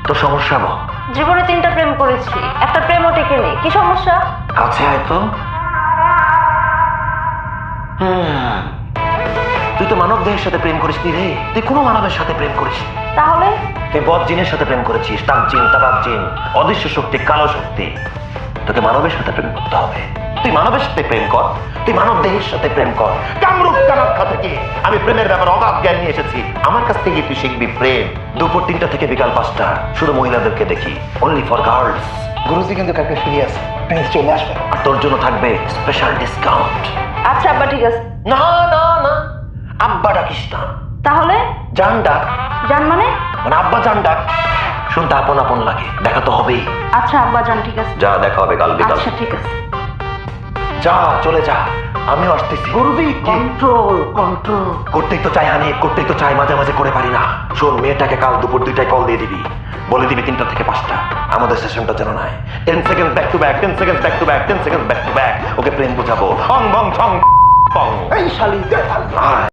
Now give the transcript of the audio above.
তো সমস্যা বল। জীবনে 3টা প্রেম করেছি, একটা প্রেমও টেকেনি, কি সমস্যা? কাছে আয় তো। তুই তো মানব দেহের সাথে প্রেম করিস নি রে, তুই কোনো মানবের সাথে প্রেম করিস নি। তাহলে তুই বদ জিনের সাথে প্রেম করেছিস, তাক জিন, তাবাক জিন, অদৃশ্য শক্তি, কালো শক্তি। তোকে মানবের সাথে প্রেম করতে হবে। তুই মানবের সাথে প্রেম কর, তুই মানব দেহের সাথে প্রেম কর। কামরূপ কামাখ্যা থেকে আমি প্রেমের ব্যাপারে অগাধ জ্ঞান নিয়ে এসেছি। আমার কাছ থেকে তুই শিখবি প্রেম। দুপুর 3টা থেকে বিকাল 5টা শুধু মহিলাদেরকে দেখি, অনলি ফর গার্লস। গুরুজি কিন্তু কালকে ফ্রি আছে, প্লিজ চলে আসবে। আর তোর জন্য থাকবে স্পেশাল ডিসকাউন্ট। আচ্ছা আব্বা ঠিক আছে। না না না, আব্বা ডাকিস না, তাহলে জান ডাক। জান মানে? মানে আব্বা জান ডাক। শুনতে আপন আপন লাগে, দেখা তো হবেই। আচ্ছা আব্বা জান ঠিক আছে। যা, দেখা হবে কাল বিকাল। আচ্ছা ঠিক আছে। যা, চলে যা, আমিও আসতেছি। গুরুজি কন্ট্রোল কন্ট্রোল করতেই তো চাই হানি, করতেই তো চাই, মাঝে মাঝে করে পারি না। শোন, মেয়েটাকে কাল দুপুর 2টায় কল দিয়ে দিবি, বলে দিবি 3টা থেকে 5টা আমাদের সেশনটা যেন নাই। 10 second back to back, 10 second back to back, 10 second back to back. Okay প্রেম বুঝাবো। অং বং ছং পং। এই শালি